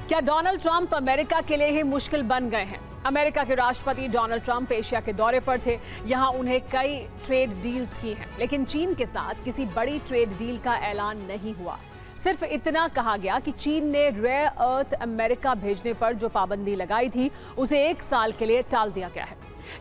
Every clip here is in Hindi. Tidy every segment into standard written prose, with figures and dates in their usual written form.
क्या डोनाल्ड ट्रंप अमेरिका के लिए ही मुश्किल बन गए हैं? अमेरिका के राष्ट्रपति डोनाल्ड ट्रंप एशिया के दौरे पर थे। यहां उन्हें कई ट्रेड डील्स की हैं, लेकिन चीन के साथ किसी बड़ी ट्रेड डील का ऐलान नहीं हुआ। सिर्फ इतना कहा गया कि चीन ने रेयर अर्थ अमेरिका भेजने पर जो पाबंदी लगाई थी उसे 1 साल के लिए टाल दिया गया है।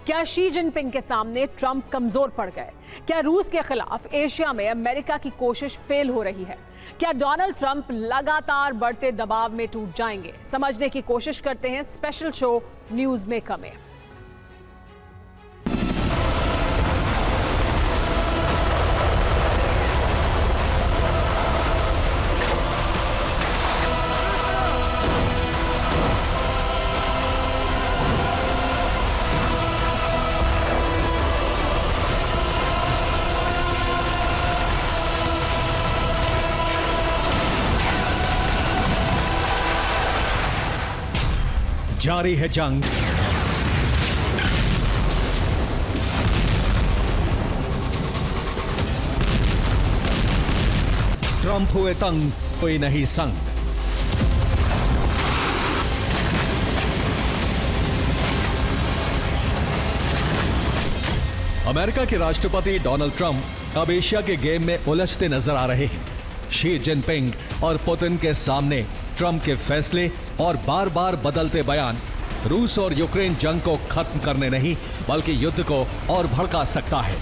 क्या शी जिनपिंग के सामने ट्रंप कमजोर पड़ गए? क्या रूस के खिलाफ एशिया में अमेरिका की कोशिश फेल हो रही है? क्या डोनाल्ड ट्रंप लगातार बढ़ते दबाव में टूट जाएंगे? समझने की कोशिश करते हैं स्पेशल शो न्यूज मेकर में। जारी है जंग, ट्रंप हुए तंग, कोई नहीं संग। अमेरिका के राष्ट्रपति डोनाल्ड ट्रंप अब एशिया के गेम में उलझते नजर आ रहे हैं। शी जिनपिंग और पुतिन के सामने ट्रंप के फैसले और बार बार बदलते बयान रूस और यूक्रेन जंग को खत्म करने नहीं बल्कि युद्ध को और भड़का सकता है।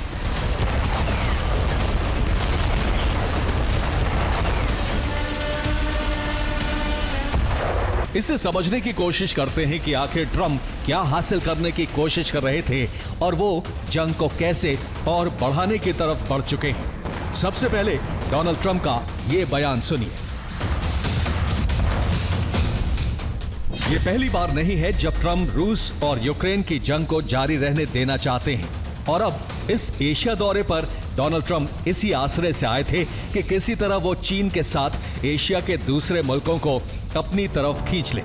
इसे समझने की कोशिश करते हैं कि आखिर ट्रंप क्या हासिल करने की कोशिश कर रहे थे और वो जंग को कैसे और बढ़ाने की तरफ बढ़ चुके हैं। सबसे पहले डोनाल्ड ट्रंप का ये बयान सुनिए। ये पहली बार नहीं है जब ट्रंप रूस और यूक्रेन की जंग को जारी रहने देना चाहते हैं और अब इस एशिया दौरे पर डोनाल्ड ट्रंप इसी आश्रय से आए थे कि किसी तरह वो चीन के साथ एशिया के दूसरे मुल्कों को अपनी तरफ खींच ले।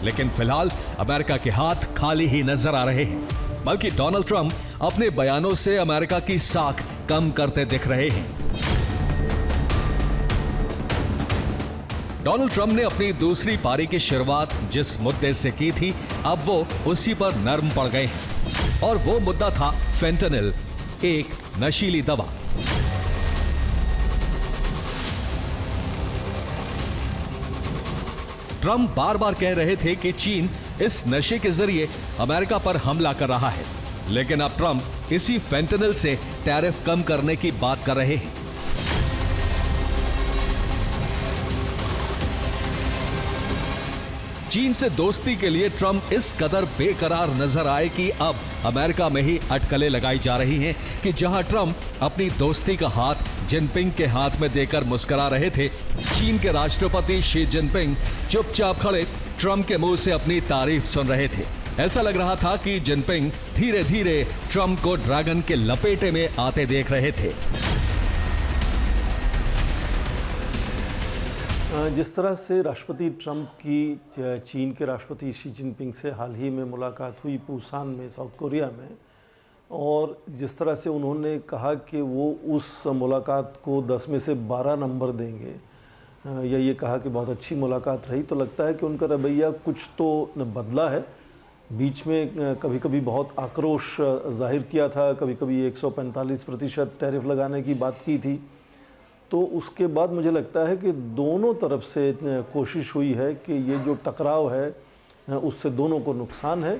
लेकिन फिलहाल अमेरिका के हाथ खाली ही नजर आ रहे हैं, बल्कि डोनाल्ड ट्रंप अपने बयानों से अमेरिका की साख कम करते दिख रहे हैं। डोनाल्ड ट्रंप ने अपनी दूसरी पारी की शुरुआत जिस मुद्दे से की थी, अब वो उसी पर नर्म पड़ गए हैं और वो मुद्दा था फेंटेनिल, एक नशीली दवा। ट्रंप बार बार कह रहे थे कि चीन इस नशे के जरिए अमेरिका पर हमला कर रहा है, लेकिन अब ट्रंप इसी फेंटेनिल से टैरिफ कम करने की बात कर रहे हैं। चीन से दोस्ती के लिए ट्रंप इस कदर बेकरार नजर आए कि अब अमेरिका में ही अटकलें लगाई जा रही हैं कि जहां ट्रंप अपनी दोस्ती का हाथ जिनपिंग के हाथ में देकर मुस्कुरा रहे थे, चीन के राष्ट्रपति शी जिनपिंग चुपचाप खड़े ट्रंप के मुंह से अपनी तारीफ सुन रहे थे। ऐसा लग रहा था कि जिनपिंग धीरे धीरे ट्रंप को ड्रैगन के लपेटे में आते देख रहे थे। जिस तरह से राष्ट्रपति ट्रंप की चीन के राष्ट्रपति शी जिनपिंग से हाल ही में मुलाकात हुई पुसान में, साउथ कोरिया में, और जिस तरह से उन्होंने कहा कि वो उस मुलाकात को 10 में से 12 नंबर देंगे, या ये कहा कि बहुत अच्छी मुलाकात रही, तो लगता है कि उनका रवैया कुछ तो बदला है। बीच में कभी कभी बहुत आक्रोश जाहिर किया था, कभी कभी 145% टैरिफ लगाने की बात की थी। तो उसके बाद मुझे लगता है कि दोनों तरफ से कोशिश हुई है कि ये जो टकराव है उससे दोनों को नुकसान है।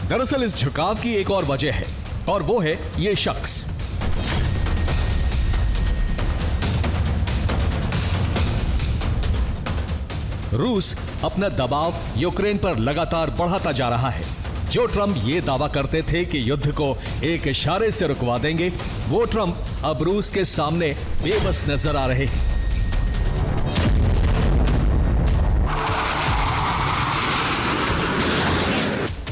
दरअसल इस झुकाव की एक और वजह है और वो है ये शख्स। रूस अपना दबाव यूक्रेन पर लगातार बढ़ाता जा रहा है। जो ट्रंप ये दावा करते थे कि युद्ध को एक इशारे से रुकवा देंगे, वो ट्रंप अब रूस के सामने बेबस नजर आ रहे हैं।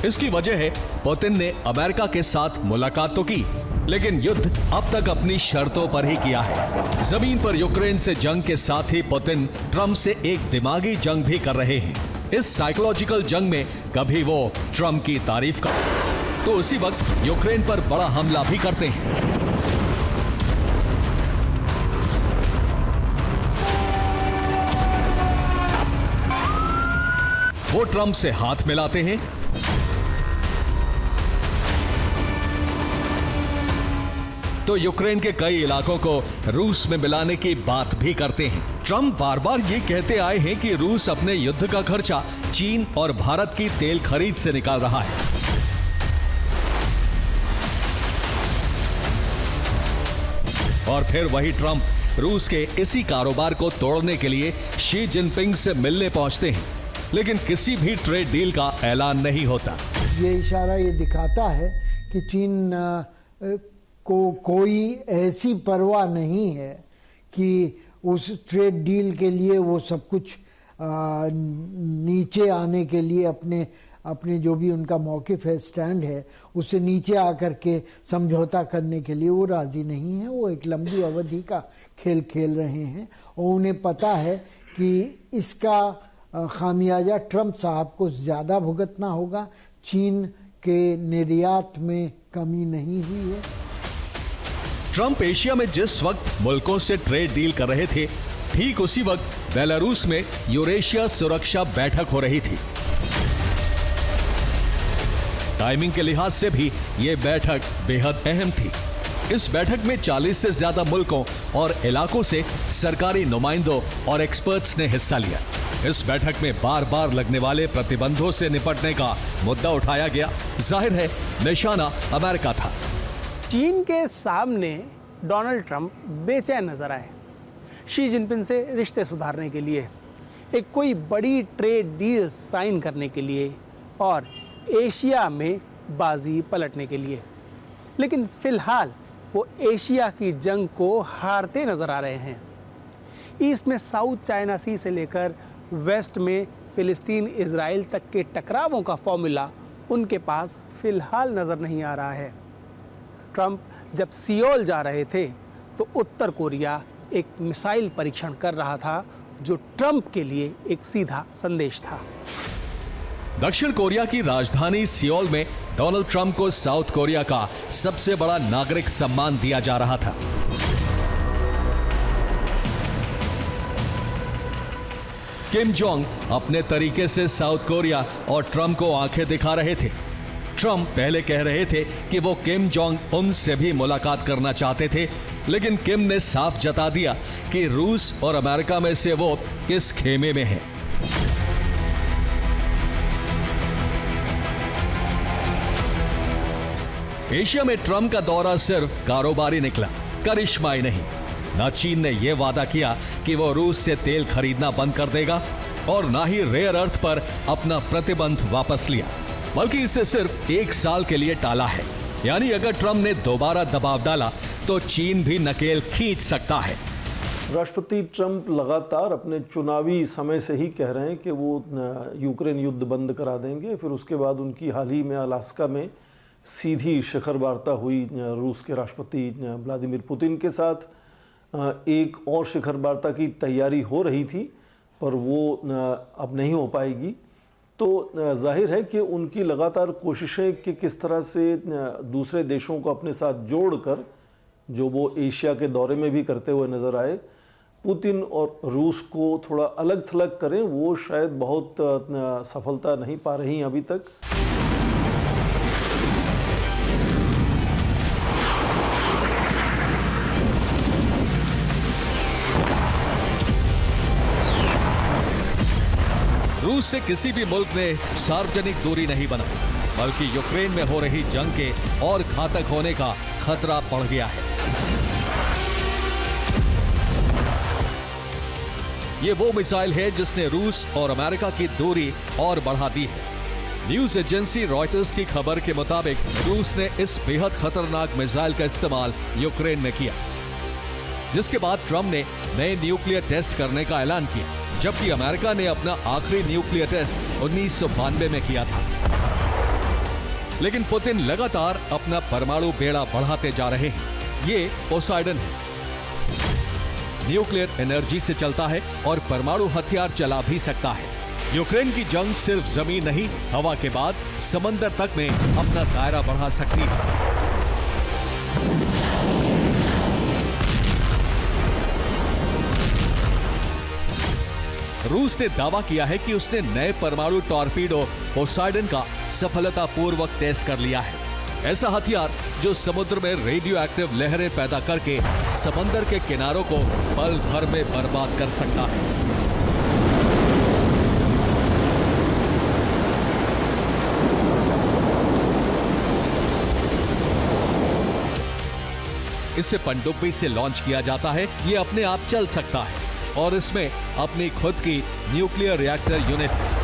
इसकी वजह है पुतिन ने अमेरिका के साथ मुलाकात तो की, लेकिन युद्ध अब तक अपनी शर्तों पर ही किया है। जमीन पर यूक्रेन से जंग के साथ ही पुतिन ट्रंप से एक दिमागी जंग भी कर रहे हैं। इस साइकोलॉजिकल जंग में कभी वो ट्रंप की तारीफ कर तो उसी वक्त यूक्रेन पर बड़ा हमला भी करते हैं। ट्रंप से हाथ मिलाते हैं तो यूक्रेन के कई इलाकों को रूस में मिलाने की बात भी करते हैं। ट्रंप बार बार ये कहते आए हैं कि रूस अपने युद्ध का खर्चा चीन और भारत की तेल खरीद से निकाल रहा है। और फिर वही ट्रंप रूस के इसी कारोबार को तोड़ने के लिए शी जिनपिंग से मिलने पहुंचते हैं, लेकिन किसी भी ट्रेड डील का ऐलान नहीं होता। ये इशारा ये दिखाता है कि चीन को कोई ऐसी परवाह नहीं है कि उस ट्रेड डील के लिए वो सब कुछ नीचे आने के लिए अपने जो भी उनका मौकिफ है, स्टैंड है, उससे नीचे आकर के समझौता करने के लिए वो राजी नहीं है। वो एक लंबी अवधि का खेल खेल रहे हैं और उन्हें पता है कि इसका खामियाजा ट्रंप साहब को ज़्यादा भुगतना होगा। चीन के निर्यात में कमी नहीं हुई है। ट्रंप एशिया में जिस वक्त मुल्कों से ट्रेड डील कर रहे थे, ठीक उसी वक्त बेलारूस में यूरेशिया सुरक्षा बैठक हो रही थी। टाइमिंग के लिहाज से भी यह बैठक बेहद अहम थी। इस बैठक में 40 से ज्यादा मुल्कों और इलाकों से सरकारी नुमाइंदों और एक्सपर्ट्स ने हिस्सा लिया। इस बैठक में बार बार लगने वाले प्रतिबंधों से निपटने का मुद्दा उठाया गया। जाहिर है निशाना अमेरिका था। चीन के सामने डोनाल्ड ट्रंप बेचैन नजर आए शी जिनपिंग से रिश्ते सुधारने के लिए, एक कोई बड़ी ट्रेड डील साइन करने के लिए और एशिया में बाजी पलटने के लिए। लेकिन फिलहाल वो एशिया की जंग को हारते नजर आ रहे हैं। ईस्ट में साउथ चाइना सी से लेकर वेस्ट में फिलिस्तीन इजराइल तक के टकरावों का फॉर्मूला उनके पास फिलहाल नजर नहीं आ रहा है। ट्रंप जब सियोल जा रहे थे तो उत्तर कोरिया एक मिसाइल परीक्षण कर रहा था जो ट्रंप के लिए एक सीधा संदेश था। दक्षिण कोरिया की राजधानी सियोल में डोनाल्ड ट्रंप को साउथ कोरिया का सबसे बड़ा नागरिक सम्मान दिया जा रहा था। किम जोंग अपने तरीके से साउथ कोरिया और ट्रंप को आंखें दिखा रहे थे। ट्रंप पहले कह रहे थे कि वो किम जोंग उन से भी मुलाकात करना चाहते थे, लेकिन किम ने साफ जता दिया कि रूस और अमेरिका में से वो किस खेमे में है। एशिया में ट्रंप का दौरा सिर्फ कारोबारी निकला, करिश्माई नहीं। ना चीन ने यह वादा किया कि वो रूस से तेल खरीदना बंद कर देगा और ना ही रेयर अर्थ पर अपना प्रतिबंध वापस लिया, बल्कि इसे सिर्फ 1 साल के लिए टाला है। यानी अगर ट्रंप ने दोबारा दबाव डाला तो चीन भी नकेल खींच सकता है। राष्ट्रपति ट्रंप लगातार अपने चुनावी समय से ही कह रहे हैं कि वो यूक्रेन युद्ध बंद करा देंगे। फिर उसके बाद उनकी हाल ही में अलास्का में सीधी शिखर वार्ता हुई रूस के राष्ट्रपति व्लादिमीर पुतिन के साथ। एक और शिखर वार्ता की तैयारी हो रही थी पर वो अब नहीं हो पाएगी। तो जाहिर है कि उनकी लगातार कोशिशें कि किस तरह से दूसरे देशों को अपने साथ जोड़कर, जो वो एशिया के दौरे में भी करते हुए नज़र आए, पुतिन और रूस को थोड़ा अलग थलग करें, वो शायद बहुत सफलता नहीं पा रही अभी तक। रूस से किसी भी मुल्क ने सार्वजनिक दूरी नहीं बनाई, बल्कि यूक्रेन में हो रही जंग के और घातक होने का खतरा बढ़ गया है। ये वो मिसाइल है जिसने रूस और अमेरिका की दूरी और बढ़ा दी है। न्यूज एजेंसी रॉयटर्स की खबर के मुताबिक रूस ने इस बेहद खतरनाक मिसाइल का इस्तेमाल यूक्रेन में किया, जिसके बाद ट्रंप ने नए न्यूक्लियर टेस्ट करने का ऐलान किया, जबकि अमेरिका ने अपना आखिरी न्यूक्लियर टेस्ट 1992 में किया था। लेकिन पुतिन लगातार अपना परमाणु बेड़ा बढ़ाते जा रहे हैं। ये पोसाइडन है, न्यूक्लियर एनर्जी से चलता है और परमाणु हथियार चला भी सकता है। यूक्रेन की जंग सिर्फ जमीन नहीं, हवा के बाद समंदर तक में अपना दायरा बढ़ा सकती है। रूस ने दावा किया है कि उसने नए परमाणु टॉर्पीडो पोसाइडन का सफलतापूर्वक टेस्ट कर लिया है। ऐसा हथियार जो समुद्र में रेडियो एक्टिव लहरें पैदा करके समंदर के किनारों को पल भर में बर्बाद कर सकता है। इसे पनडुब्बी से लॉन्च किया जाता है। ये अपने आप चल सकता है और इसमें अपनी खुद की न्यूक्लियर रिएक्टर यूनिट है।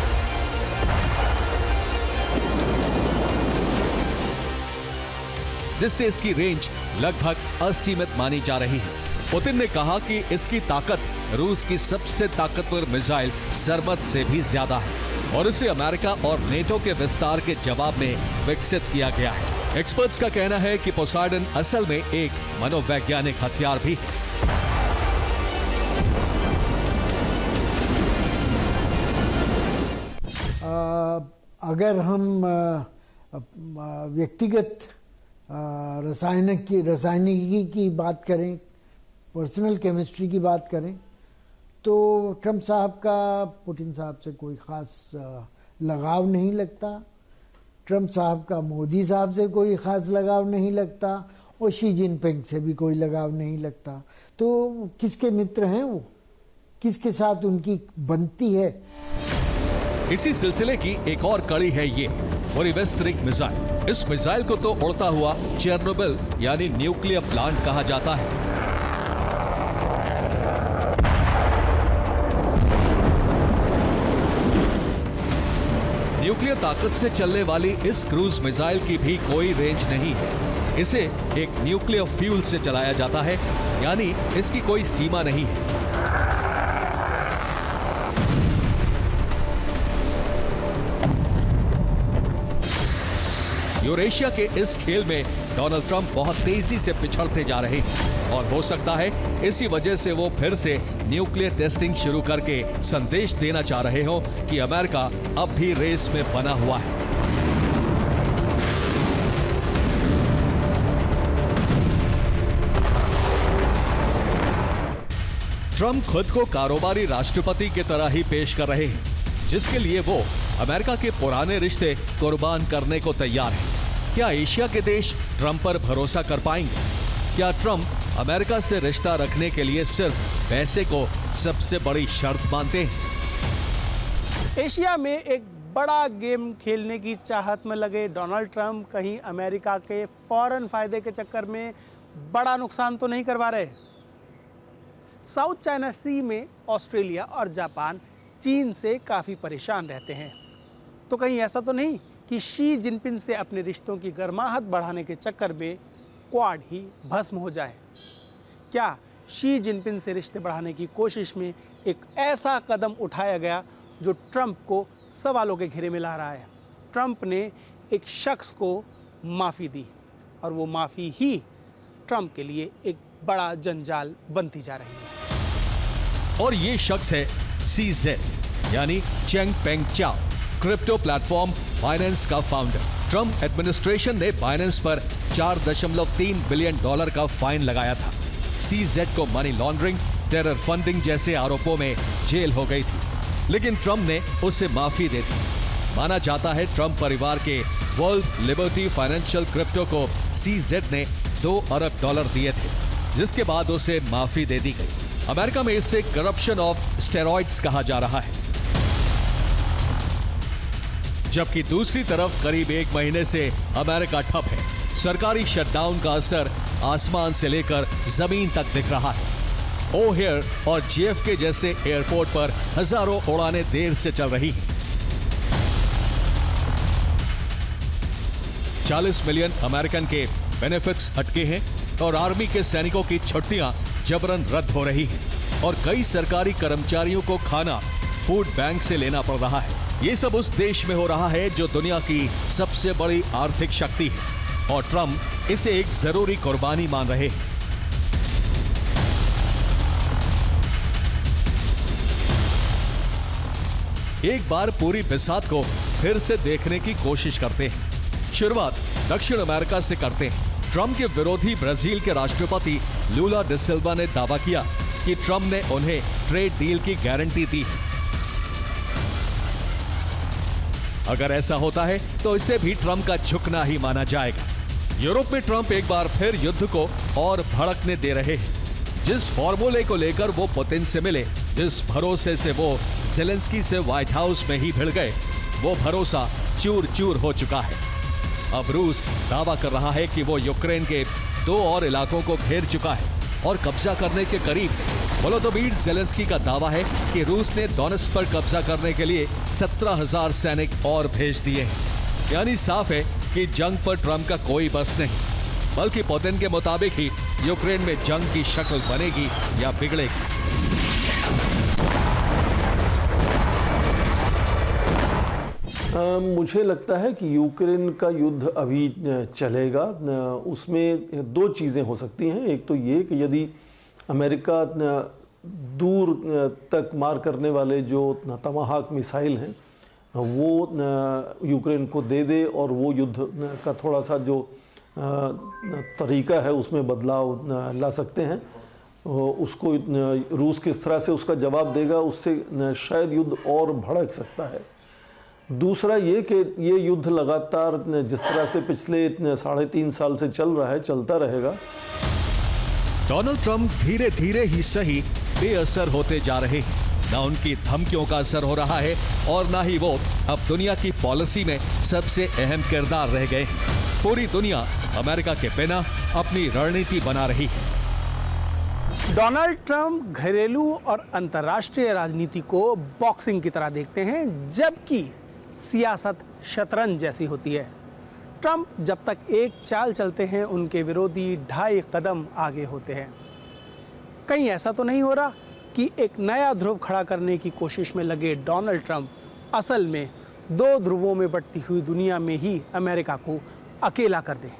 जिससे इसकी रेंज लगभग असीमित मानी जा रही है। पुतिन ने कहा कि इसकी ताकत रूस की सबसे ताकतवर मिसाइल सरमद से भी ज्यादा है और इसे अमेरिका और नेटो के विस्तार के जवाब में विकसित किया गया है। एक्सपर्ट्स का कहना है कि पोसाइडन असल में एक मनोवैज्ञानिक हथियार भी है। अगर हम व्यक्तिगत रसायनिकी की बात करें, पर्सनल केमिस्ट्री की बात करें, तो ट्रंप साहब का पुतिन साहब से कोई ख़ास लगाव नहीं लगता। ट्रंप साहब का मोदी साहब से कोई ख़ास लगाव नहीं लगता और शी जिनपिंग से भी कोई लगाव नहीं लगता। तो किसके मित्र हैं वो, किसके साथ उनकी बनती है। इसी सिलसिले की एक और कड़ी है ये बोरिवेस्त्रिक मिसाइल। इस मिसाइल को तो उड़ता हुआ चेरनोबिल यानी न्यूक्लियर प्लांट कहा जाता है। न्यूक्लियर ताकत से चलने वाली इस क्रूज मिसाइल की भी कोई रेंज नहीं है। इसे एक न्यूक्लियर फ्यूल से चलाया जाता है, यानी इसकी कोई सीमा नहीं है। यूरेशिया के इस खेल में डोनाल्ड ट्रंप बहुत तेजी से पिछड़ते जा रहे हैं और हो सकता है इसी वजह से वो फिर से न्यूक्लियर टेस्टिंग शुरू करके संदेश देना चाह रहे हो कि अमेरिका अब भी रेस में बना हुआ है। ट्रंप खुद को कारोबारी राष्ट्रपति की तरह ही पेश कर रहे हैं, जिसके लिए वो अमेरिका के पुराने रिश्ते कुर्बान करने को तैयार हैं। क्या एशिया के देश ट्रंप पर भरोसा कर पाएंगे? क्या ट्रंप अमेरिका से रिश्ता रखने के लिए सिर्फ पैसे को सबसे बड़ी शर्त मानते हैं? एशिया में एक बड़ा गेम खेलने की चाहत में लगे डोनाल्ड ट्रंप कहीं अमेरिका के फौरन फायदे के चक्कर में बड़ा नुकसान तो नहीं करवा रहे? साउथ चाइना सी में ऑस्ट्रेलिया और जापान चीन से काफ़ी परेशान रहते हैं। तो कहीं ऐसा तो नहीं कि शी जिनपिंग से अपने रिश्तों की गर्माहट बढ़ाने के चक्कर में क्वाड ही भस्म हो जाए? क्या शी जिनपिंग से रिश्ते बढ़ाने की कोशिश में एक ऐसा कदम उठाया गया जो ट्रंप को सवालों के घेरे में ला रहा है? ट्रंप ने एक शख्स को माफ़ी दी और वो माफ़ी ही ट्रंप के लिए एक बड़ा जंजाल बनती जा रही है। और ये शख्स है CZ यानी चेंग पेंग चाओ, क्रिप्टो प्लेटफॉर्म बाइनेंस का फाउंडर। ट्रंप एडमिनिस्ट्रेशन ने बाइनेंस पर $4.3 बिलियन का फाइन लगाया था। CZ को मनी लॉन्ड्रिंग, टेरर फंडिंग जैसे आरोपों में जेल हो गई थी, लेकिन ट्रंप ने उसे माफी दे दी। माना जाता है ट्रंप परिवार के वर्ल्ड लिबर्टी फाइनेंशियल क्रिप्टो को CZ ने $2 अरब दिए थे, जिसके बाद उसे माफी दे दी गई। अमेरिका में इसे करप्शन ऑफ स्टेरॉइड्स कहा जा रहा है। जबकि दूसरी तरफ करीब 1 महीने से अमेरिका ठप है। सरकारी शटडाउन का असर आसमान से लेकर जमीन तक दिख रहा है। ओहेयर और JFK जैसे एयरपोर्ट पर हजारों उड़ानें देर से चल रही हैं। 40 मिलियन अमेरिकन के बेनिफिट्स अटके हैं और आर्मी के सैनिकों की छुट्टियां जबरन रद्द हो रही हैं और कई सरकारी कर्मचारियों को खाना फूड बैंक से लेना पड़ रहा है। ये सब उस देश में हो रहा है जो दुनिया की सबसे बड़ी आर्थिक शक्ति है और ट्रंप इसे एक जरूरी कुर्बानी मान रहे हैं। एक बार पूरी बिसात को फिर से देखने की कोशिश करते हैं। शुरुआत दक्षिण अमेरिका से करते हैं। ट्रंप के विरोधी ब्राजील के राष्ट्रपति लूला डी सिल्वा ने दावा किया कि ट्रंप ने उन्हें ट्रेड डील की गारंटी दी है। अगर ऐसा होता है तो इसे भी ट्रंप का झुकना ही माना जाएगा। यूरोप में ट्रंप एक बार फिर युद्ध को और भड़कने दे रहे हैं। जिस फॉर्मूले को लेकर वो पुतिन से मिले, जिस भरोसे से वो ज़ेलेंस्की से व्हाइट हाउस में ही भिड़ गए, वो भरोसा चूर चूर हो चुका है। अब रूस दावा कर रहा है कि वो यूक्रेन के 2 और इलाकों को घेर चुका है और कब्जा करने के करीब है। वोलोदिमीर ज़ेलेंस्की का दावा है कि रूस ने डोनेट्स्क पर कब्जा करने के लिए 17,000 सैनिक और भेज दिए हैं। यानी साफ है कि जंग पर ट्रंप का कोई बस नहीं, बल्कि पुतिन के मुताबिक ही यूक्रेन में जंग की शक्ल बनेगी या बिगड़ेगी। मुझे लगता है कि यूक्रेन का युद्ध अभी चलेगा। उसमें 2 चीज़ें हो सकती हैं। एक तो ये कि यदि अमेरिका दूर तक मार करने वाले जो तमाहाक मिसाइल हैं वो यूक्रेन को दे दे और वो युद्ध का थोड़ा सा जो तरीका है उसमें बदलाव ला सकते हैं। उसको रूस किस तरह से उसका जवाब देगा, उससे शायद युद्ध और भड़क सकता है। दूसरा ये कि ये युद्ध लगातार जिस तरह से पिछले 3.5 साल से चल रहा है, चलता रहेगा। डोनाल्ड ट्रंप धीरे धीरे ही सही बेअसर होते जा रहे हैं। ना उनकी धमकियों का असर हो रहा है और ना ही वो अब दुनिया की पॉलिसी में सबसे अहम किरदार रह गए। पूरी दुनिया अमेरिका के बिना अपनी रणनीति बना रही है। डोनाल्ड ट्रंप घरेलू और अंतर्राष्ट्रीय राजनीति को बॉक्सिंग की तरह देखते हैं, जबकि सियासत शतरंज जैसी होती है। ट्रंप जब तक एक चाल चलते हैं, उनके विरोधी 2.5 कदम आगे होते हैं। कहीं ऐसा तो नहीं हो रहा कि एक नया ध्रुव खड़ा करने की कोशिश में लगे डोनाल्ड ट्रंप असल में 2 ध्रुवों में बंटती हुई दुनिया में ही अमेरिका को अकेला कर दें।